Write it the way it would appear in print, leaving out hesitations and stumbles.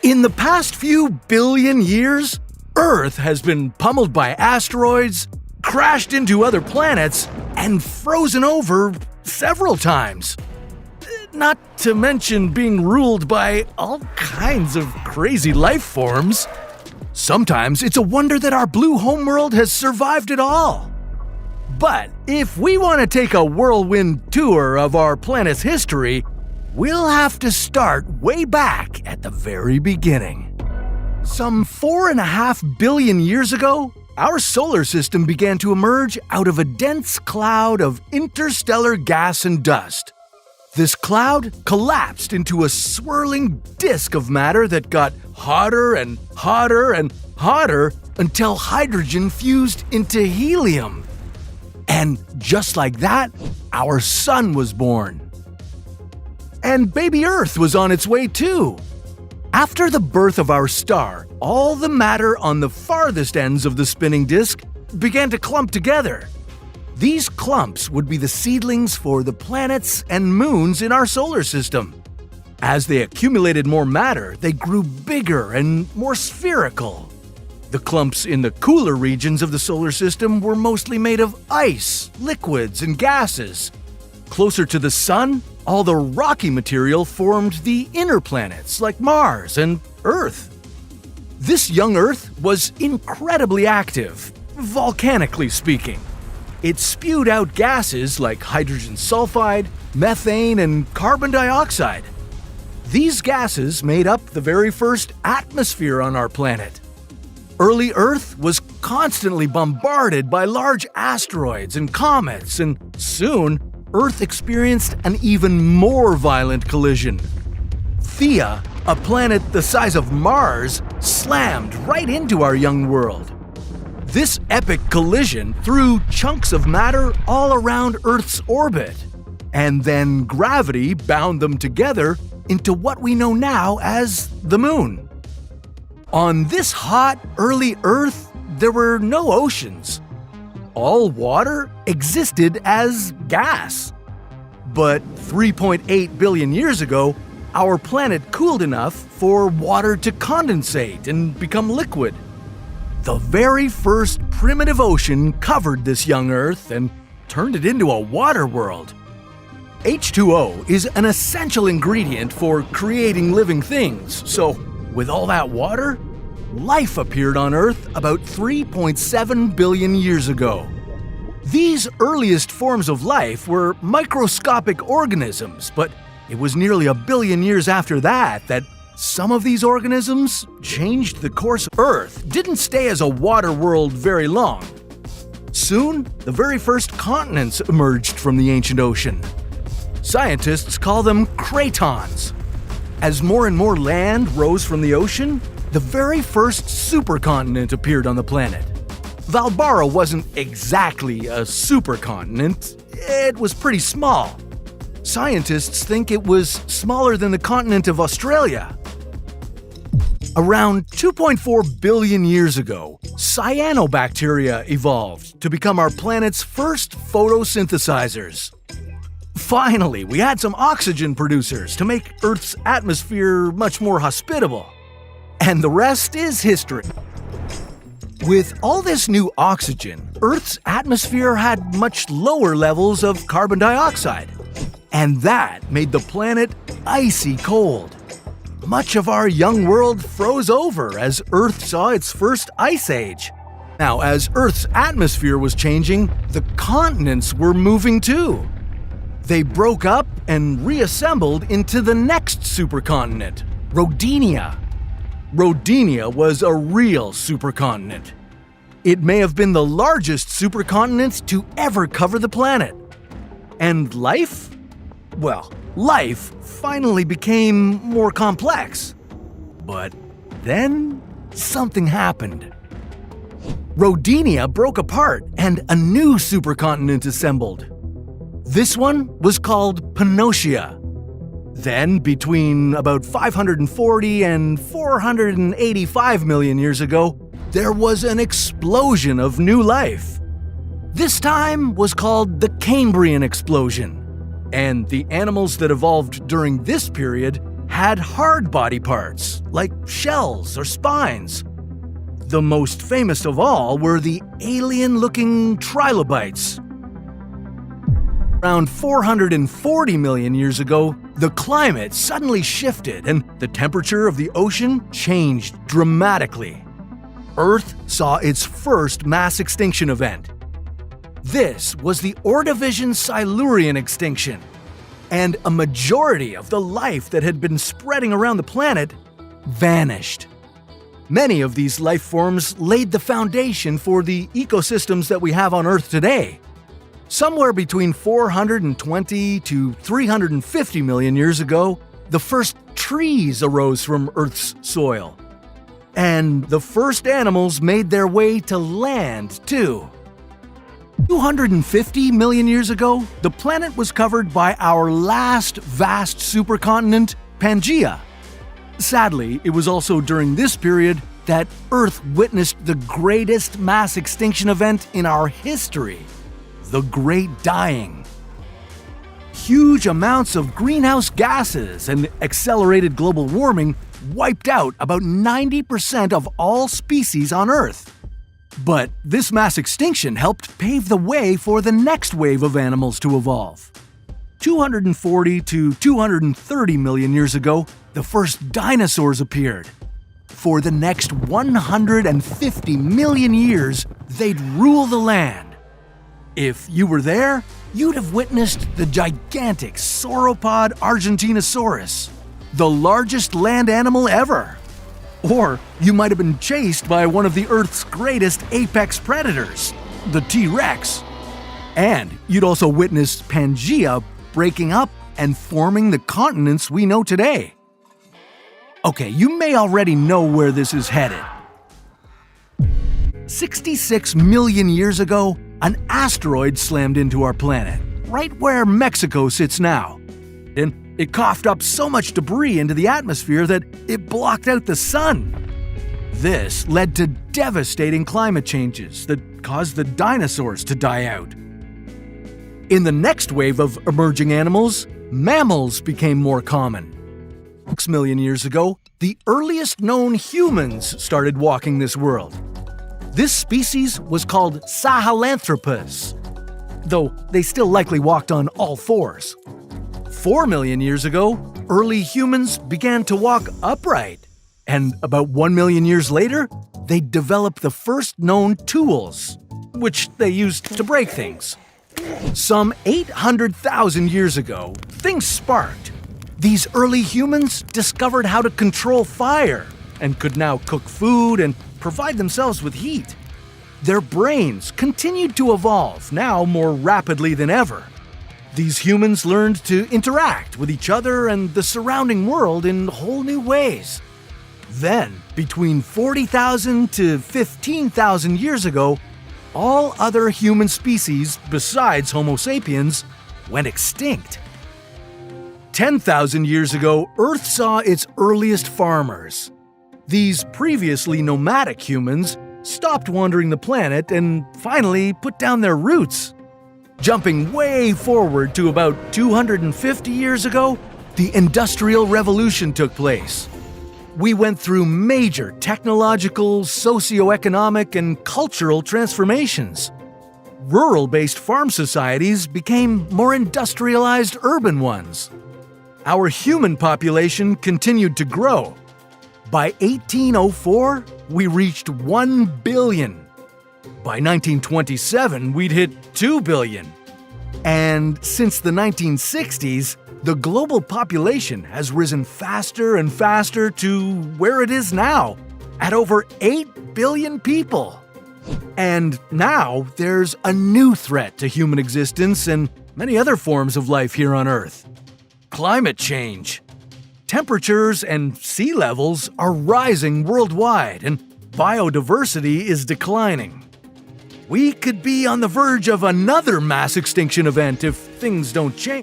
In the past few billion years, Earth has been pummeled by asteroids, crashed into other planets, and frozen over several times. Not to mention being ruled by all kinds of crazy life forms. Sometimes it's a wonder that our blue homeworld has survived it all. But if we want to take a whirlwind tour of our planet's history, we'll have to start way back at the very beginning. Some 4.5 billion years ago, our solar system began to emerge out of a dense cloud of interstellar gas and dust. This cloud collapsed into a swirling disk of matter that got hotter and hotter and hotter until hydrogen fused into helium. And just like that, our sun was born. And baby Earth was on its way too. After the birth of our star, all the matter on the farthest ends of the spinning disk began to clump together. These clumps would be the seedlings for the planets and moons in our solar system. As they accumulated more matter, they grew bigger and more spherical. The clumps in the cooler regions of the solar system were mostly made of ice, liquids, and gases. Closer to the sun, all the rocky material formed the inner planets like Mars and Earth. This young Earth was incredibly active, volcanically speaking. It spewed out gases like hydrogen sulfide, methane, and carbon dioxide. These gases made up the very first atmosphere on our planet. Early Earth was constantly bombarded by large asteroids and comets, and soon Earth experienced an even more violent collision. Theia, a planet the size of Mars, slammed right into our young world. This epic collision threw chunks of matter all around Earth's orbit, and then gravity bound them together into what we know now as the Moon. On this hot, early Earth, there were no oceans. All water existed as gas. But 3.8 billion years ago, our planet cooled enough for water to condensate and become liquid. The very first primitive ocean covered this young Earth and turned it into a water world. H2O is an essential ingredient for creating living things, so with all that water, life appeared on Earth about 3.7 billion years ago. These earliest forms of life were microscopic organisms, but it was nearly a billion years after that some of these organisms changed the course. Earth didn't stay as a water world very long. Soon, the very first continents emerged from the ancient ocean. Scientists call them cratons. As more and more land rose from the ocean, the very first supercontinent appeared on the planet. Valbara wasn't exactly a supercontinent, it was pretty small. Scientists think it was smaller than the continent of Australia. Around 2.4 billion years ago, cyanobacteria evolved to become our planet's first photosynthesizers. Finally, we had some oxygen producers to make Earth's atmosphere much more hospitable. And the rest is history. With all this new oxygen, Earth's atmosphere had much lower levels of carbon dioxide. And that made the planet icy cold. Much of our young world froze over as Earth saw its first ice age. Now, as Earth's atmosphere was changing, the continents were moving too. They broke up and reassembled into the next supercontinent, Rodinia. Rodinia was a real supercontinent. It may have been the largest supercontinent to ever cover the planet. And life? Well, life finally became more complex. But then something happened. Rodinia broke apart and a new supercontinent assembled. This one was called Pannotia. Then, between about 540 and 485 million years ago, there was an explosion of new life. This time was called the Cambrian explosion, and the animals that evolved during this period had hard body parts, like shells or spines. The most famous of all were the alien-looking trilobites. Around 440 million years ago, the climate suddenly shifted and the temperature of the ocean changed dramatically. Earth saw its first mass extinction event. This was the Ordovician Silurian extinction, and a majority of the life that had been spreading around the planet vanished. Many of these life forms laid the foundation for the ecosystems that we have on Earth today. Somewhere between 420 to 350 million years ago, the first trees arose from Earth's soil. And the first animals made their way to land, too. 250 million years ago, the planet was covered by our last vast supercontinent, Pangaea. Sadly, it was also during this period that Earth witnessed the greatest mass extinction event in our history, the Great Dying. Huge amounts of greenhouse gases and accelerated global warming wiped out about 90% of all species on Earth. But this mass extinction helped pave the way for the next wave of animals to evolve. 240 to 230 million years ago, the first dinosaurs appeared. For the next 150 million years, they'd rule the land. If you were there, you'd have witnessed the gigantic sauropod Argentinosaurus, the largest land animal ever. Or you might have been chased by one of the Earth's greatest apex predators, the T-Rex. And you'd also witnessed Pangaea breaking up and forming the continents we know today. Okay, you may already know where this is headed. 66 million years ago, an asteroid slammed into our planet, right where Mexico sits now. And it coughed up so much debris into the atmosphere that it blocked out the sun. This led to devastating climate changes that caused the dinosaurs to die out. In the next wave of emerging animals, mammals became more common. 6 million years ago, the earliest known humans started walking this world. This species was called Sahelanthropus, though they still likely walked on all fours. 4 million years ago, early humans began to walk upright, and about 1 million years later, they developed the first known tools, which they used to break things. Some 800,000 years ago, things sparked. These early humans discovered how to control fire and could now cook food and provide themselves with heat. Their brains continued to evolve, now more rapidly than ever. These humans learned to interact with each other and the surrounding world in whole new ways. Then, between 40,000 to 15,000 years ago, all other human species besides Homo sapiens went extinct. 10,000 years ago, Earth saw its earliest farmers. These previously nomadic humans stopped wandering the planet and finally put down their roots. Jumping way forward to about 250 years ago, the Industrial Revolution took place. We went through major technological, socioeconomic, and cultural transformations. Rural-based farm societies became more industrialized urban ones. Our human population continued to grow. By 1804, we reached 1 billion. By 1927, we'd hit 2 billion. And since the 1960s, the global population has risen faster and faster to where it is now, at over 8 billion people. And now there's a new threat to human existence and many other forms of life here on Earth: climate change. Temperatures and sea levels are rising worldwide, and biodiversity is declining. We could be on the verge of another mass extinction event if things don't change.